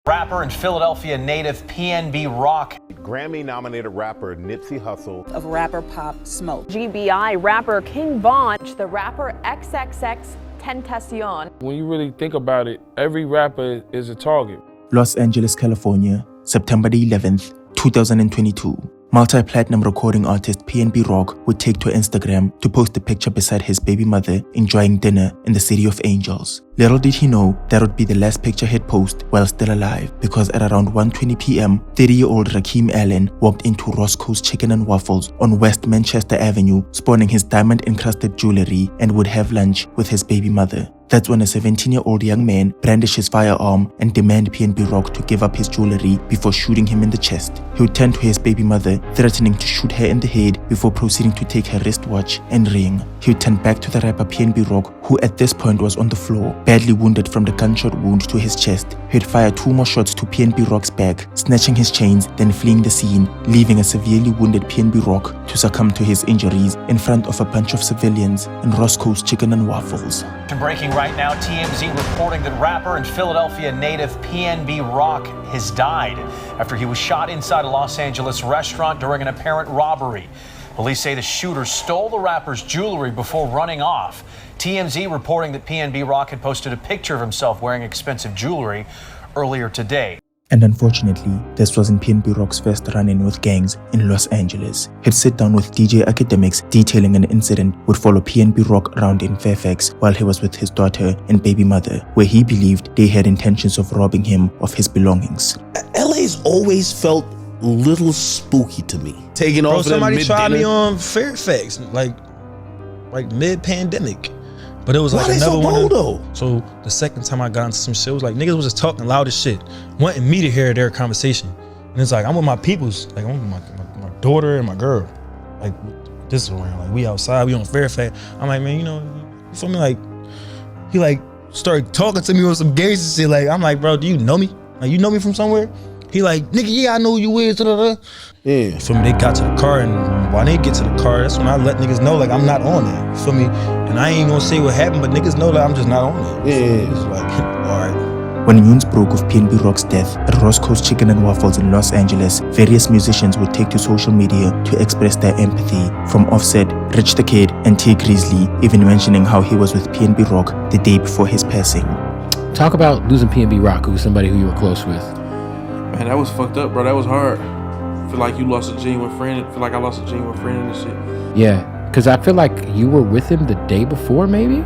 Rapper and Philadelphia native PNB Rock. Grammy-nominated rapper Nipsey Hussle. Of rapper Pop Smoke. GBI rapper King Von. The rapper Xxxtentacion. When you really think about it, every rapper is a target. Los Angeles, California, September the 11th, 2022. Multi-platinum recording artist PNB Rock would take to Instagram to post a picture beside his baby mother enjoying dinner in the City of Angels. Little did he know that would be the last picture he'd post while still alive, because at around 1:20 p.m, 30-year-old Rakeem Allen walked into Roscoe's Chicken and Waffles on West Manchester Avenue, sporting his diamond-encrusted jewelry, and would have lunch with his baby mother. That's when a 17-year-old young man brandished his firearm and demanded PNB Rock to give up his jewelry before shooting him in the chest. He would turn to his baby mother, threatening to shoot her in the head before proceeding to take her wristwatch and ring. He would turn back to the rapper PNB Rock, who at this point was on the floor, badly wounded from the gunshot wound to his chest. He'd fire 2 more shots to PNB Rock's back, snatching his chains, then fleeing the scene, leaving a severely wounded PNB Rock to succumb to his injuries in front of a bunch of civilians in Roscoe's Chicken and Waffles. Breaking right now, TMZ reporting that rapper and Philadelphia native PNB Rock has died after he was shot inside a Los Angeles restaurant during an apparent robbery. Police say the shooter stole the rapper's jewelry before running off. TMZ reporting that PNB Rock had posted a picture of himself wearing expensive jewelry earlier today. And unfortunately, this wasn't PNB Rock's first run-in with gangs in Los Angeles. He'd sit down with DJ Academics detailing an incident would follow PNB Rock around in Fairfax while he was with his daughter and baby mother, where he believed they had intentions of robbing him of his belongings. LA's always felt a little spooky to me. Taking off somebody tried me on Fairfax, like mid-pandemic. But it was like another one. So the second time I got into some shit, it was like niggas was just talking loud as shit, wanting me to hear their conversation. And it's like, I'm with my peoples, like I'm with my daughter and my girl. Like this is around, like we outside, we on Fairfax. I'm like, man, you know, you feel me? Like he like started talking to me on some gangster shit. Like I'm like, bro, do you know me? Like you know me from somewhere? He like, nigga, yeah, I know who you is. Yeah. For me, they got to the car, and while they get to the car, that's when I let niggas know like I'm not on there. You feel me? And I ain't gonna say what happened, but niggas know that I'm just not on there. Yeah. It's like, alright. When news broke of PNB Rock's death at Roscoe's Chicken and Waffles in Los Angeles, various musicians would take to social media to express their empathy, from Offset, Rich the Kid, and T Grizzly, even mentioning how he was with PNB Rock the day before his passing. Talk about losing PNB Rock, who was somebody who you were close with. Man, that was fucked up, bro. That was hard. I feel like you lost a genuine friend. I feel like I lost a genuine friend and shit. Yeah, because I feel like you were with him the day before, maybe?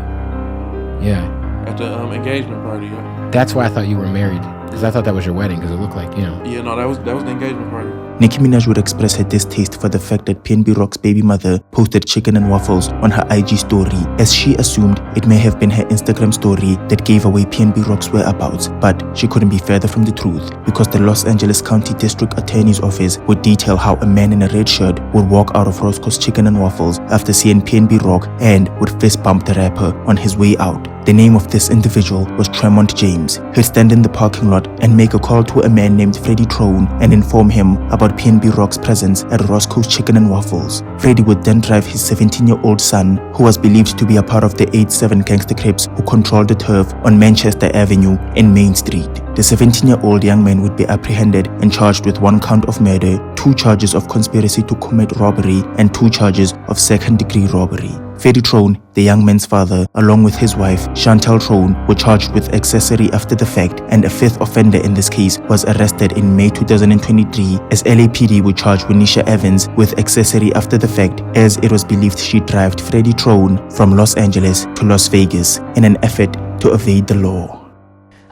Yeah. At the engagement party, yeah. That's why I thought you were married, because I thought that was your wedding, because it looked like, you know. Yeah, no, that was the engagement party. Nicki Minaj would express her distaste for the fact that PNB Rock's baby mother posted chicken and waffles on her IG story, as she assumed it may have been her Instagram story that gave away PNB Rock's whereabouts, but she couldn't be further from the truth, because the Los Angeles County District Attorney's Office would detail how a man in a red shirt would walk out of Roscoe's Chicken and Waffles after seeing PNB Rock and would fist bump the rapper on his way out. The name of this individual was Tremont James. He'd stand in the parking lot and make a call to a man named Freddie Trone and inform him about PNB Rock's presence at Roscoe's Chicken and Waffles. Freddie would then drive his 17-year-old son, who was believed to be a part of the 8-7 gangster Crips who controlled the turf on Manchester Avenue and Main Street. The 17-year-old young man would be apprehended and charged with 1 count of murder, 2 charges of conspiracy to commit robbery, and 2 charges of second-degree robbery. Freddie Trone, the young man's father, along with his wife, Chantel Trone, were charged with accessory after the fact, and a 5th offender in this case was arrested in May 2023 as LAPD would charge Winisha Evans with accessory after the fact, as it was believed she drove Freddie Trone from Los Angeles to Las Vegas in an effort to evade the law.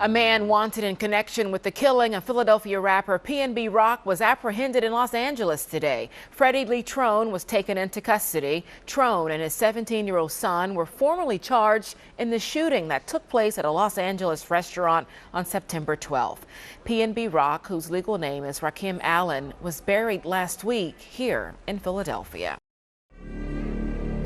A man wanted in connection with the killing of Philadelphia rapper PNB Rock was apprehended in Los Angeles today. Freddie Lee Trone was taken into custody. Trone and his 17-year-old son were formally charged in the shooting that took place at a Los Angeles restaurant on September 12th. PNB Rock, whose legal name is Rakeem Allen, was buried last week here in Philadelphia.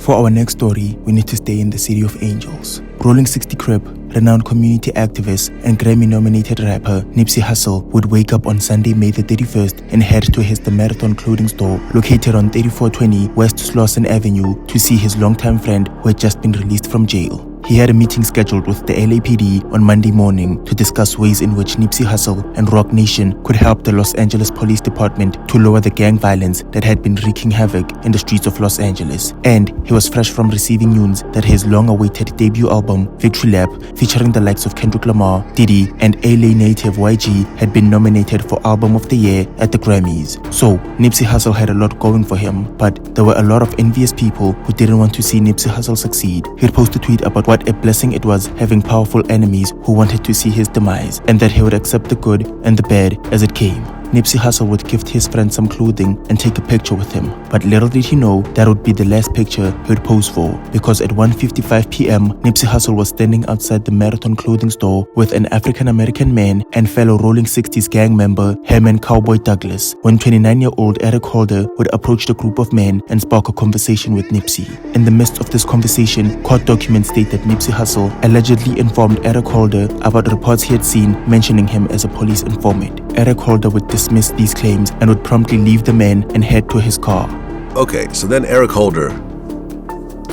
For our next story, we need to stay in the City of Angels. Rolling 60 Crip, renowned community activist and Grammy-nominated rapper Nipsey Hussle would wake up on Sunday, May the 31st and head to his The Marathon clothing store located on 3420 West Slauson Avenue to see his longtime friend who had just been released from jail. he had a meeting scheduled with the LAPD on Monday morning to discuss ways in which Nipsey Hussle and Rock Nation could help the Los Angeles Police Department to lower the gang violence that had been wreaking havoc in the streets of Los Angeles. And he was fresh from receiving news that his long-awaited debut album, Victory Lap, featuring the likes of Kendrick Lamar, Diddy, and LA native YG, had been nominated for Album of the Year at the Grammys. So, Nipsey Hussle had a lot going for him, but there were a lot of envious people who didn't want to see Nipsey Hussle succeed. He'd post a tweet about what a blessing it was having powerful enemies who wanted to see his demise, and that he would accept the good and the bad as it came. Nipsey Hussle would gift his friend some clothing and take a picture with him, but little did he know that would be the last picture he would pose for, because at 1:55 p.m. Nipsey Hussle was standing outside the Marathon clothing store with an African-American man and fellow Rolling 60s gang member Herman Cowboy Douglas, when 29-year-old Eric Holder would approach the group of men and spark a conversation with Nipsey. In the midst of this conversation, court documents state that Nipsey Hussle allegedly informed Eric Holder about reports he had seen mentioning him as a police informant. Eric Holder would dismiss these claims and would promptly leave the man and head to his car. Okay, so then Eric Holder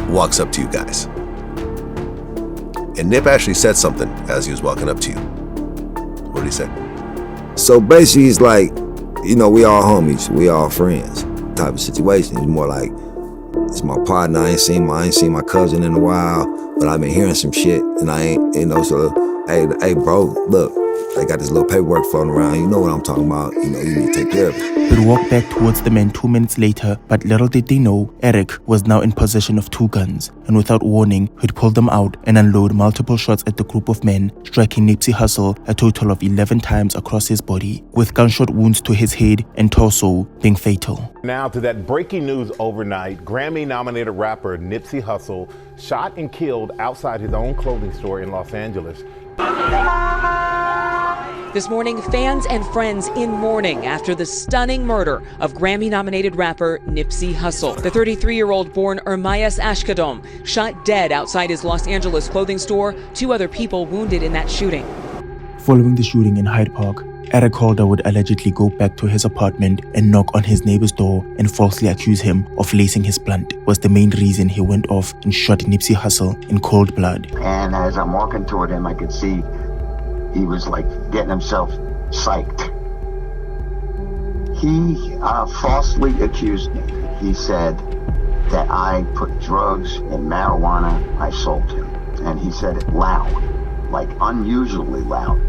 walks up to you guys. And Nip actually said something as he was walking up to you. What did he say? So basically he's like, you know, we all homies, we all friends type of situation. It's more like, it's my partner, I ain't seen my cousin in a while, but I've been hearing some shit and I ain't, you know, so hey bro, look, I got this little paperwork floating around. You know what I'm talking about. You know, you need to take care of it. They'd walk back towards the men 2 minutes later, but little did they know, Eric was now in possession of 2 guns, and without warning, he'd pull them out and unload multiple shots at the group of men, striking Nipsey Hussle a total of 11 times across his body, with gunshot wounds to his head and torso being fatal. Now to that breaking news overnight. Grammy-nominated rapper Nipsey Hussle shot and killed outside his own clothing store in Los Angeles. This morning, fans and friends in mourning after the stunning murder of Grammy-nominated rapper Nipsey Hussle. The 33-year-old born Ermias Ashkadom shot dead outside his Los Angeles clothing store. 2 other people wounded in that shooting. Following the shooting in Hyde Park, Eric Holder would allegedly go back to his apartment and knock on his neighbor's door and falsely accuse him of lacing his blunt was the main reason he went off and shot Nipsey Hussle in cold blood. And as I'm walking toward him, I could see he was like getting himself psyched. He falsely accused me. He said that I put drugs and marijuana, I sold him. And he said it loud, like unusually loud.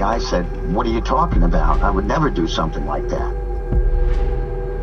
I said, what are you talking about? I would never do something like that.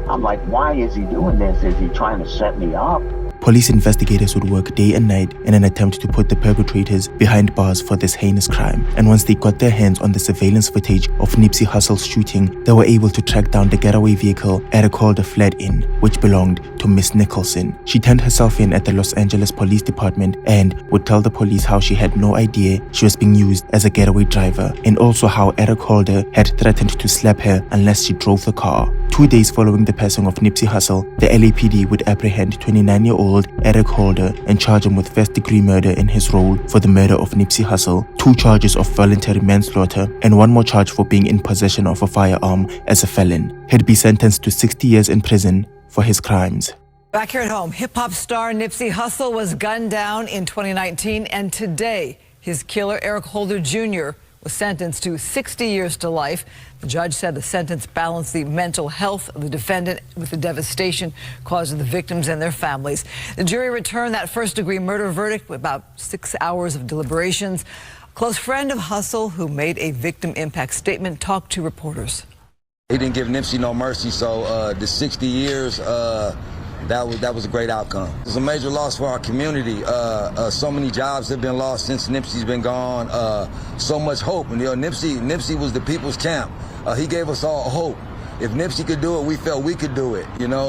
I'm like, why is he doing this? Is he trying to set me up? Police investigators would work day and night in an attempt to put the perpetrators behind bars for this heinous crime. And once they got their hands on the surveillance footage of Nipsey Hussle's shooting, they were able to track down the getaway vehicle Eric Holder fled in, which belonged to Miss Nicholson. She turned herself in at the Los Angeles Police Department and would tell the police how she had no idea she was being used as a getaway driver, and also how Eric Holder had threatened to slap her unless she drove the car. 2 days following the passing of Nipsey Hussle, the LAPD would apprehend 29-year-old Eric Holder and charge him with first-degree murder in his role for the murder of Nipsey Hussle, 2 charges of voluntary manslaughter, and 1 more charge for being in possession of a firearm as a felon. He'd be sentenced to 60 years in prison for his crimes. Back here at home, hip-hop star Nipsey Hussle was gunned down in 2019, and today his killer, Eric Holder Jr., was sentenced to 60 years to life. The judge said the sentence balanced the mental health of the defendant with the devastation caused to the victims and their families. The jury returned that first-degree murder verdict with about 6 hours of deliberations. A close friend of Hussle, who made a victim impact statement, talked to reporters. He didn't give Nipsey no mercy, so the 60 years, that was a great outcome. It's a major loss for our community. So many jobs have been lost since Nipsey's been gone. So much hope. And, Nipsey was the people's champ. He gave us all hope. If Nipsey could do it, we felt we could do it.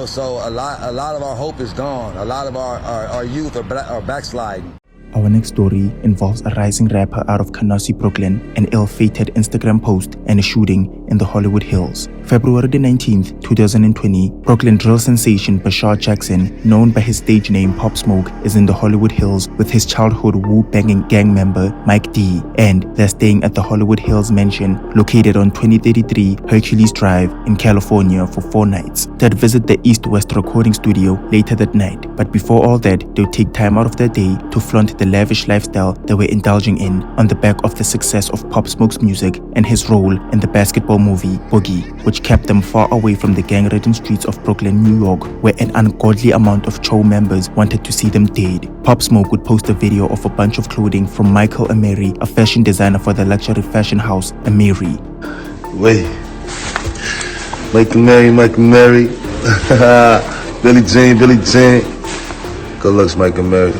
So a lot of our hope is gone. A lot of our youth are backsliding. Our next story involves a rising rapper out of Canarsie, Brooklyn, an ill-fated Instagram post, and a shooting in the Hollywood Hills. February the 19th, 2020, Brooklyn drill sensation Bashar Jackson, known by his stage name Pop Smoke, is in the Hollywood Hills with his childhood Wu-banging gang member Mike D, and they're staying at the Hollywood Hills mansion located on 2033 Hercules Drive in California for 4 nights. They'd visit the East West recording studio later that night, but before all that, they'll take time out of their day to flaunt the lavish lifestyle they were indulging in on the back of the success of Pop Smoke's music and his role in the basketball movie Boogie, which kept them far away from the gang-ridden streets of Brooklyn, New York, where an ungodly amount of Cho members wanted to see them dead. Pop Smoke would post a video of a bunch of clothing from Michael Amiri, a fashion designer for the luxury fashion house Amiri. Wait. Michael Mary. Billie Jean. Good looks, Michael Mary.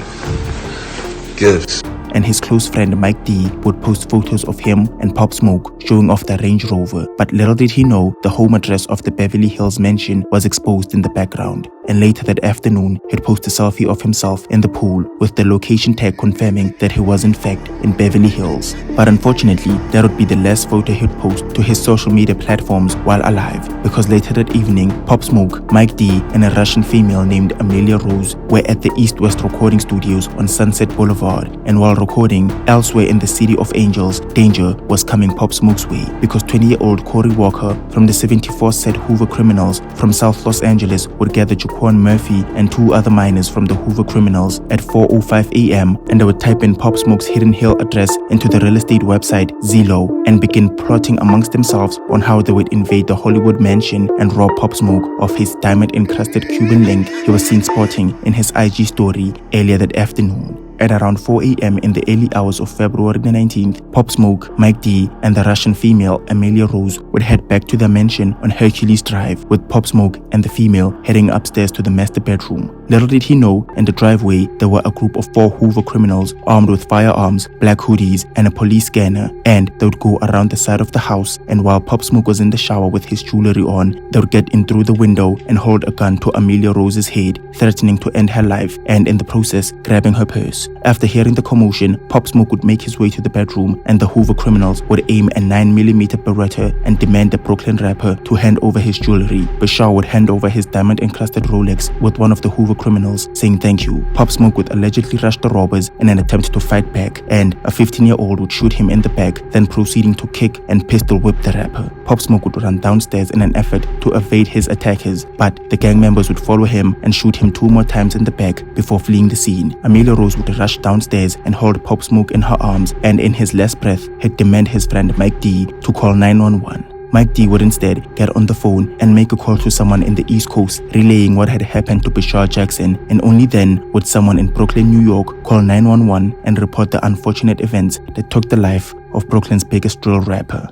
Gifts. And his close friend Mike D would post photos of him and Pop Smoke showing off the Range Rover. But little did he know the home address of the Beverly Hills mansion was exposed in the background. And later that afternoon, he'd post a selfie of himself in the pool with the location tag confirming that he was in fact in Beverly Hills. But unfortunately, that would be the last photo he'd post to his social media platforms while alive, because later that evening, Pop Smoke, Mike D, and a Russian female named Amelia Rose were at the East West recording studios on Sunset Boulevard. And while recording, elsewhere in the City of Angels, danger was coming Pop Smoke's way, because 20-year-old Corey Walker from the 74 said Hoover criminals from South Los Angeles would gather Jaquan Murphy and 2 other minors from the Hoover criminals at 4:05 a.m. and they would type in Pop Smoke's Hidden Hill address into the real estate website Zillow and begin plotting amongst themselves on how they would invade the Hollywood mansion and rob Pop Smoke of his diamond-encrusted Cuban link he was seen sporting in his IG story earlier that afternoon. At around 4 a.m. in the early hours of February the 19th, Pop Smoke, Mike D, and the Russian female Amelia Rose would head back to their mansion on Hercules Drive, with Pop Smoke and the female heading upstairs to the master bedroom. Little did he know, in the driveway, there were a group of 4 Hoover criminals armed with firearms, black hoodies, and a police scanner, and they would go around the side of the house, and while Pop Smoke was in the shower with his jewelry on, they would get in through the window and hold a gun to Amelia Rose's head, threatening to end her life, and in the process, grabbing her purse. After hearing the commotion, Pop Smoke would make his way to the bedroom, and the Hoover criminals would aim a 9mm Beretta and demand the Brooklyn rapper to hand over his jewelry. Bashar would hand over his diamond-encrusted Rolex, with one of the Hoover criminals saying thank you. Pop Smoke would allegedly rush the robbers in an attempt to fight back, and a 15-year-old would shoot him in the back, then proceeding to kick and pistol whip the rapper. Pop Smoke would run downstairs in an effort to evade his attackers, but the gang members would follow him and shoot him 2 more times in the back before fleeing the scene. Amelia Rose would rush downstairs and hold Pop Smoke in her arms, and in his last breath, he'd demand his friend Mike D to call 911. Mike D would instead get on the phone and make a call to someone in the East Coast, relaying what had happened to Bashar Jackson, and only then would someone in Brooklyn, New York call 911 and report the unfortunate events that took the life of Brooklyn's biggest drill rapper.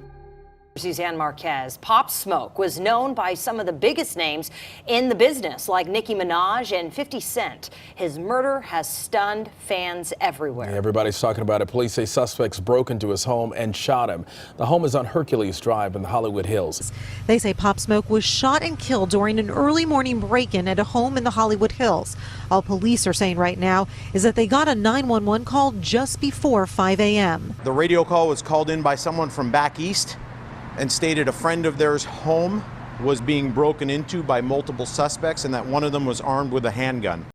Suzanne Marquez. Pop Smoke was known by some of the biggest names in the business, like Nicki Minaj and 50 Cent. His murder has stunned fans everywhere. Yeah, everybody's talking about it. Police say suspects broke into his home and shot him. The home is on Hercules Drive in the Hollywood Hills. They say Pop Smoke was shot and killed during an early morning break-in at a home in the Hollywood Hills. All police are saying right now is that they got a 911 call just before 5 a.m. The radio call was called in by someone from back east and stated a friend of theirs' home was being broken into by multiple suspects and that one of them was armed with a handgun.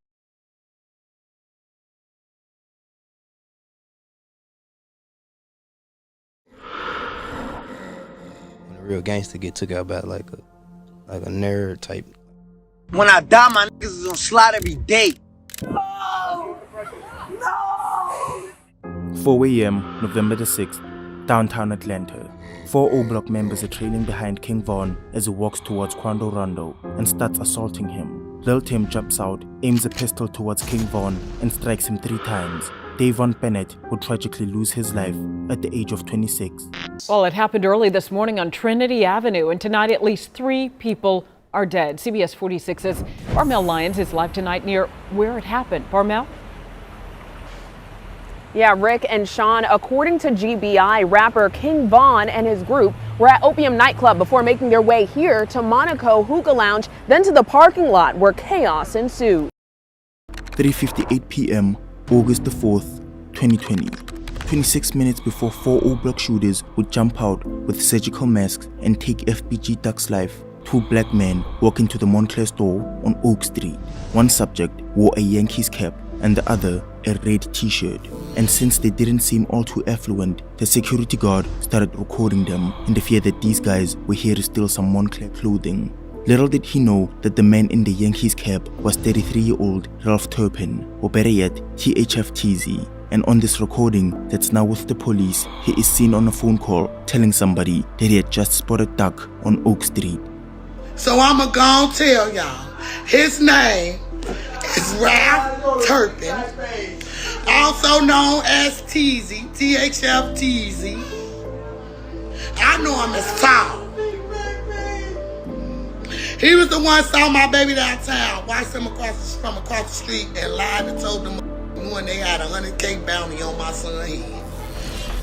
When a real gangster get took out by like a nerd type. When I die, my niggas is gonna slide every day. 4 a.m. November the 6th, downtown Atlanta. 4 O-Block members are trailing behind King Von as he walks towards Quando Rondo and starts assaulting him. Lil Tim jumps out, aims a pistol towards King Von and strikes him 3 times. Davon Bennett would tragically lose his life at the age of 26. Well, it happened early this morning on Trinity Avenue, and tonight at least 3 people are dead. CBS 46's Barmel Lyons is live tonight near where it happened. Barmel? Yeah, Rick and Sean, according to GBI, rapper King Von and his group were at Opium nightclub before making their way here to Monaco Hookah Lounge, then to the parking lot where chaos ensued. 3:58 p.m. August the 4th, 2020. 26 minutes before 4 O-Block shooters would jump out with surgical masks and take FGB Duck's life, 2 black men walk into the Montclair store on Oak Street. One subject wore a Yankees cap and the other a red t-shirt, and since they didn't seem all too affluent, the security guard started recording them in the fear that these guys were here to steal some Montclair clothing. Little did he know that the man in the Yankees cap was 33-year-old Ralph Turpin, or better yet, THFTZ, and on this recording that's now with the police, he is seen on a phone call telling somebody that he had just spotted Duck on Oak Street. So I'ma go tell y'all, his name is Ralph Turpin, also known as Teezy, THF-Teezy. I know him as Tall. He was the one saw my baby downtown, watched him from across the street, and lied and told them when they had a 100K bounty on my son's head.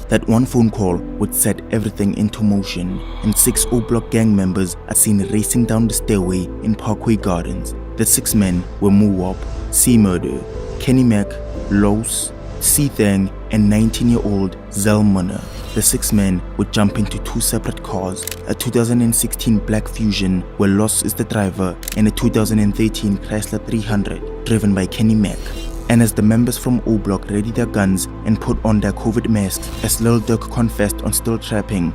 That one phone call would set everything into motion, and 6 O-Block gang members are seen racing down the stairway in Parkway Gardens. The 6 men were Muwop, C-Murder, Kenny Mac, Los, C-Thang, and 19-year-old Zelmona. The 6 men would jump into 2 separate cars, a 2016 Black Fusion where Los is the driver, and a 2013 Chrysler 300 driven by Kenny Mac. And as the members from O-Block ready their guns and put on their COVID masks, as Lil Durk confessed on Still Trapping.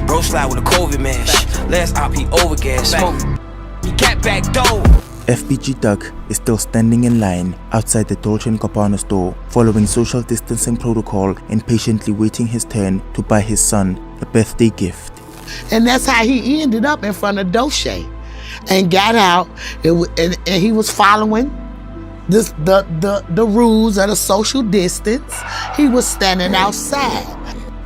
Bro slide with a COVID mask, last IP overgas, smoke, he cat back door. FGB Duck is still standing in line outside the Dolce & Gabbana store, following social distancing protocol and patiently waiting his turn to buy his son a birthday gift. And that's how he ended up in front of Dolce and got out, and he was following the rules of the social distance. He was standing outside.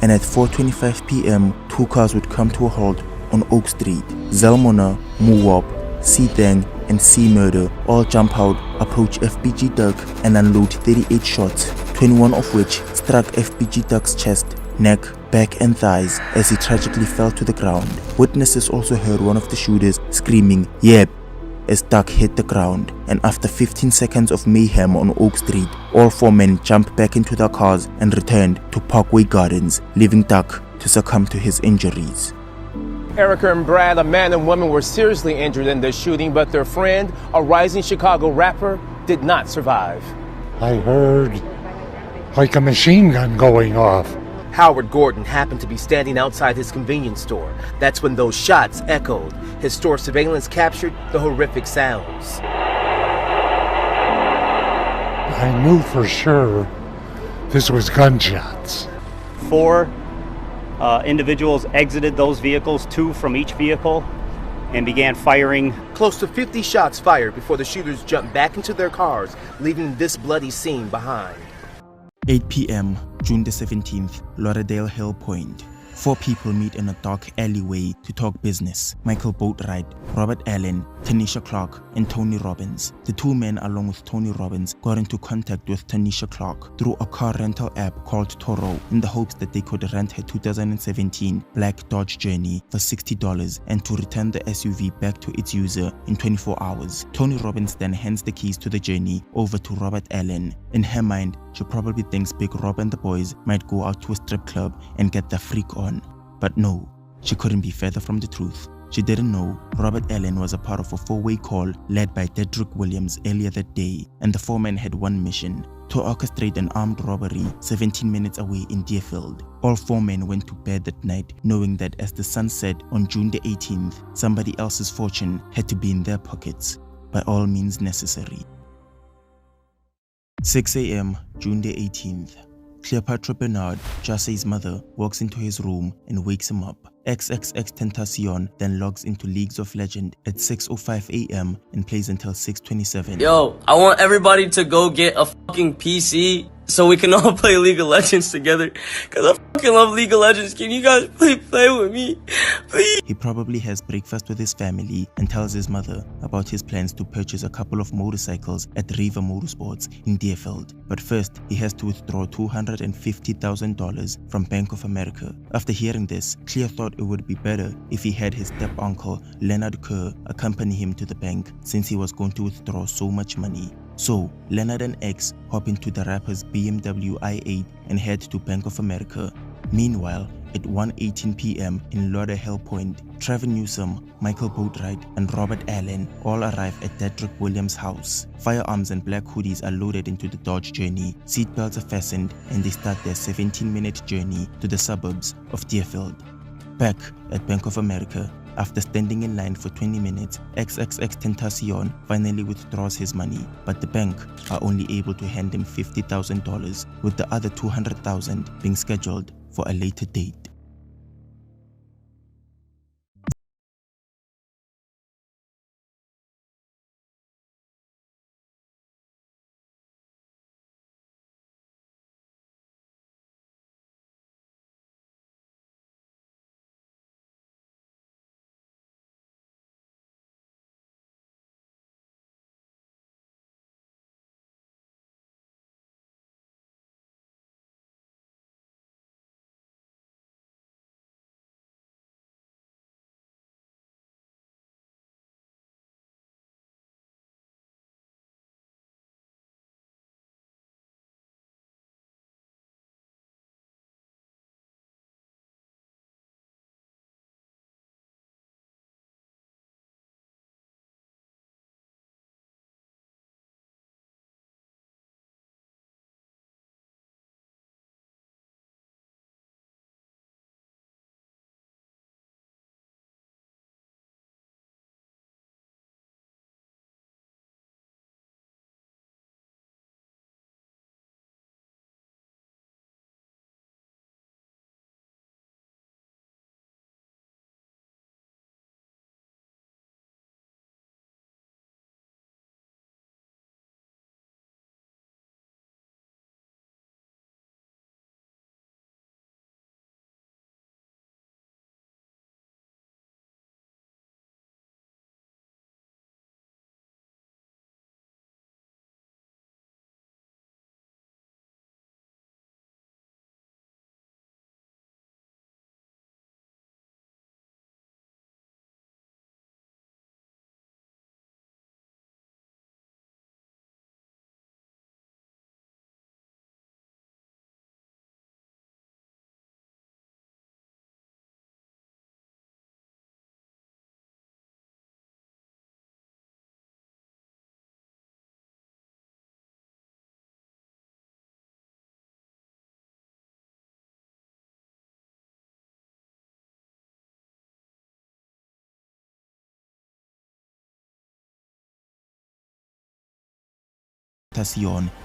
And at 4:25 p.m., 2 cars would come to a halt on Oak Street. Zelmona, Muwop, C-Thang, and C-Murder all jump out, approach FGB Duck, and unload 38 shots, 21 of which struck FGB Duck's chest, neck, back, and thighs as he tragically fell to the ground. Witnesses also heard one of the shooters screaming, "Yep," as Duck hit the ground, and after 15 seconds of mayhem on Oak Street, all 4 men jumped back into their cars and returned to Parkway Gardens, leaving Duck to succumb to his injuries. Erica and Brad, a man and woman, were seriously injured in this shooting, but their friend, a rising Chicago rapper, did not survive. I heard like a machine gun going off. Howard Gordon happened to be standing outside his convenience store. That's when those shots echoed. His store surveillance captured the horrific sounds. I knew for sure this was gunshots. 4 individuals exited those vehicles, 2 from each vehicle, and began firing. Close to 50 shots fired before the shooters jumped back into their cars, leaving this bloody scene behind. 8 p.m., June the 17th, Lauderdale Hill Point. 4 people meet in a dark alleyway to talk business. Michael Boatwright, Robert Allen, Tanisha Clark, and Tony Robbins. The 2 men, along with Tony Robbins, got into contact with Tanisha Clark through a car rental app called Toro in the hopes that they could rent her 2017 black Dodge Journey for $60 and to return the SUV back to its user in 24 hours. Tony Robbins then hands the keys to the Journey over to Robert Allen. In her mind, she probably thinks Big Rob and the boys might go out to a strip club and get their freak on. But no, she couldn't be further from the truth. She didn't know Robert Allen was a part of a 4-way call led by Dedrick Williams earlier that day, and the 4 men had one mission: to orchestrate an armed robbery 17 minutes away in Deerfield. All 4 men went to bed that night knowing that as the sun set on June the 18th, somebody else's fortune had to be in their pockets, by all means necessary. 6 a.m., June the 18th. Cleopatra Bernard, Jassay's mother, walks into his room and wakes him up. Xxxtentacion then logs into Leagues of Legends at 6:05 a.m. and plays until 6:27. Yo, I want everybody to go get a fucking PC so we can all play League of Legends together. Cause I fucking love League of Legends. Can you guys play with me? Please. He probably has breakfast with his family and tells his mother about his plans to purchase a couple of motorcycles at Riva Motorsports in Deerfield. But first, he has to withdraw $250,000 from Bank of America. After hearing this, Cleo thought it would be better if he had his step-uncle Leonard Kerr accompany him to the bank since he was going to withdraw so much money. So, Leonard and X hop into the rapper's BMW i8 and head to Bank of America. Meanwhile, at 1:18 p.m. in Lauderdale Point, Trevor Newsom, Michael Boatwright, and Robert Allen all arrive at Dedrick Williams' house. Firearms and black hoodies are loaded into the Dodge Journey, seatbelts are fastened, and they start their 17-minute journey to the suburbs of Deerfield. Back at Bank of America, After standing in line for 20 minutes, Xxxtentacion finally withdraws his money, but the bank are only able to hand him $50,000, with the other $200,000 being scheduled for a later date.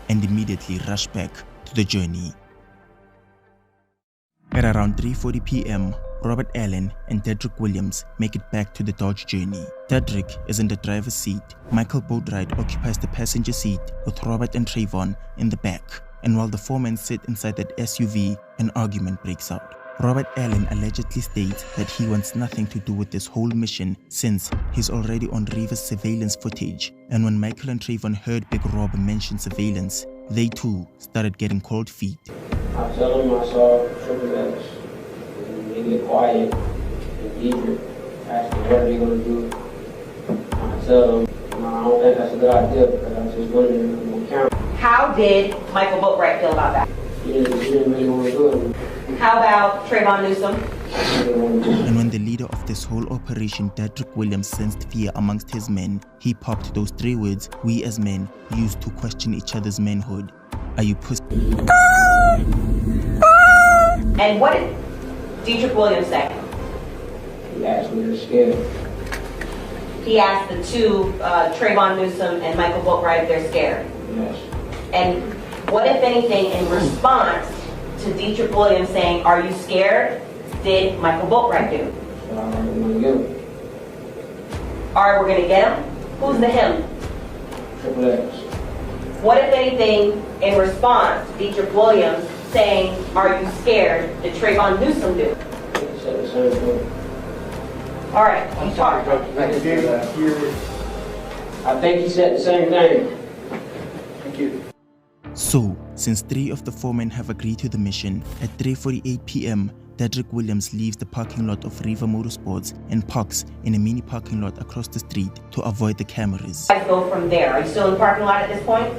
And immediately rush back to the journey. At around 3:40 p.m., Robert Allen and Dedrick Williams make it back to the Dodge Journey. Dedrick is in the driver's seat. Michael Boatwright occupies the passenger seat with Robert and Trayvon in the back. And while the four men sit inside that SUV, an argument breaks out. Robert Allen allegedly states that he wants nothing to do with this whole mission since he's already on Reva's surveillance footage. And when Michael and Trayvon heard Big Rob mention surveillance, they too started getting cold feet. I tell him I saw Triple X, and they get quiet and eager, asking what are they going to do. I tell them, I don't think that's a good idea because I just went in on camera. How did Michael Boatwright feel about that? He didn't really want to do it. How about Trayvon Newsom? And when the leader of this whole operation, Dedrick Williams, sensed fear amongst his men, he popped those 3 words we as men used to question each other's manhood. Are you pussy? And what did Dedrick Williams say? He asked me to scared. He asked the two, Trayvon Newsom and Michael Boatwright, if they're scared. Yes. And what, if anything, in response to Dedrick Williams saying, are you scared, did Michael Boatwright do? So I'm going to get him. All right, we're going to get him? Who's the him? Triple X. What, if anything, in response to Dedrick Williams saying, are you scared, did Trayvon Newsom do? He said the same thing. All right, you talk. I think he said the same thing. Thank you. So, since 3 of the 4 men have agreed to the mission, at 3:48 p.m., Dedrick Williams leaves the parking lot of Riva Motorsports and parks in a mini parking lot across the street to avoid the cameras. I go from there. Are you still in the parking lot at this point?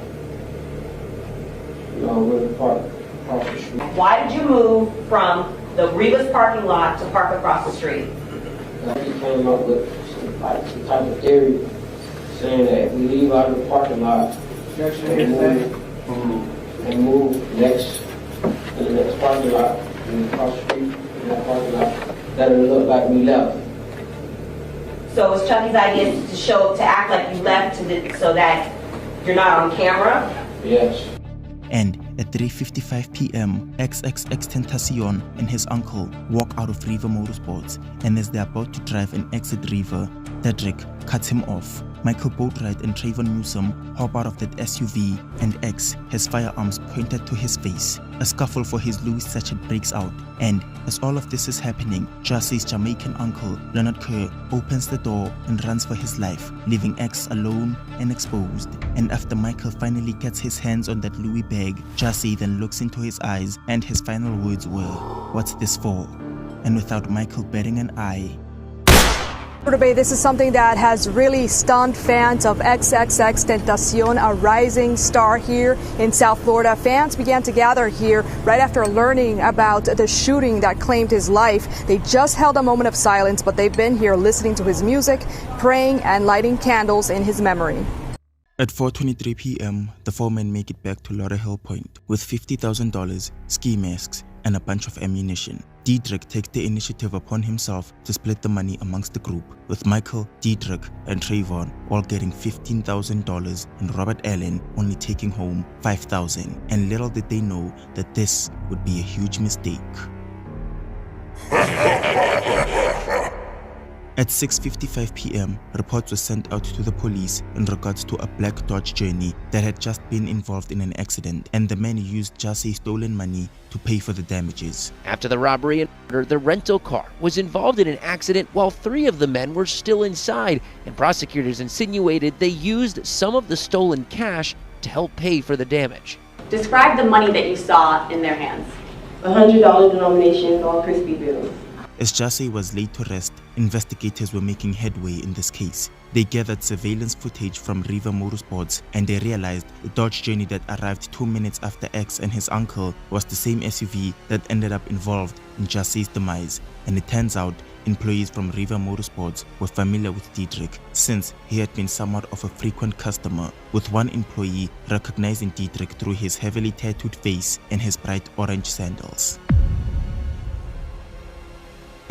No, we're in the park across the street. Why did you move from the Riva's parking lot to park across the street? He came up with some type of theory saying that if we leave out of the parking lot and move next to the next parking lot and across the street in that parking lot, that it'll look like we left. So it's Chucky's idea to act like you left so that you're not on camera? Yes. And at 3:55 p.m., Xxxtentacion and his uncle walk out of Riva Motorsports, and as they're about to drive and exit Riva, Dedrick cuts him off. Michael Boatwright and Trayvon Newsom hop out of that SUV, and X has firearms pointed to his face. A scuffle for his Louis sachet breaks out, and as all of this is happening, Jesse's Jamaican uncle, Leonard Kerr, opens the door and runs for his life, leaving X alone and exposed. And after Michael finally gets his hands on that Louis bag, Jesse then looks into his eyes, and his final words were, "What's this for?" And without Michael batting an eye, This is something that has really stunned fans of Xxxtentacion, a rising star here in South Florida. Fans began to gather here right after learning about the shooting that claimed his life. They just held a moment of silence, but they've been here listening to his music, praying, and lighting candles in his memory. At 4:23 p.m., the four men make it back to Lauderdale Point with $50,000, ski masks, and a bunch of ammunition. Dedrick takes the initiative upon himself to split the money amongst the group, with Michael, Dedrick, and Trayvon all getting $15,000 and Robert Allen only taking home $5,000. And little did they know that this would be a huge mistake. At 6:55 p.m., reports were sent out to the police in regards to a black Dodge Journey that had just been involved in an accident, and the man used Jesse's stolen money to pay for the damages. After the robbery and murder, the rental car was involved in an accident while 3 of the men were still inside, and prosecutors insinuated they used some of the stolen cash to help pay for the damage. Describe the money that you saw in their hands. $100 denomination, all crispy bills. As Jesse was laid to rest, investigators were making headway in this case. They gathered surveillance footage from Riva Motorsports, and they realized the Dodge Journey that arrived 2 minutes after X and his uncle was the same SUV that ended up involved in Jesse's demise. And it turns out employees from Riva Motorsports were familiar with Dedrick, since he had been somewhat of a frequent customer, with one employee recognizing Dedrick through his heavily tattooed face and his bright orange sandals.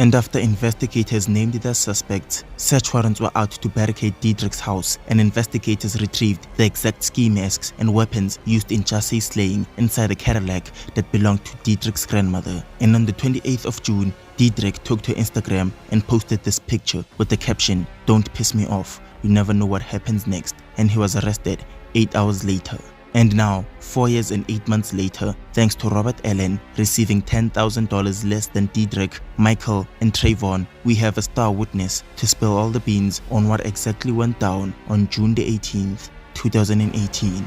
And after investigators named their suspects, search warrants were out to barricade Dedrick's house, and investigators retrieved the exact ski masks and weapons used in Jesse's slaying inside a Cadillac that belonged to Dedrick's grandmother. And on the 28th of June, Dedrick took to Instagram and posted this picture with the caption, "Don't piss me off, you never know what happens next," and he was arrested 8 hours later. And now, 4 years and 8 months later, thanks to Robert Allen receiving $10,000 less than Dedrick, Michael, and Trayvon, we have a star witness to spill all the beans on what exactly went down on June the 18th, 2018.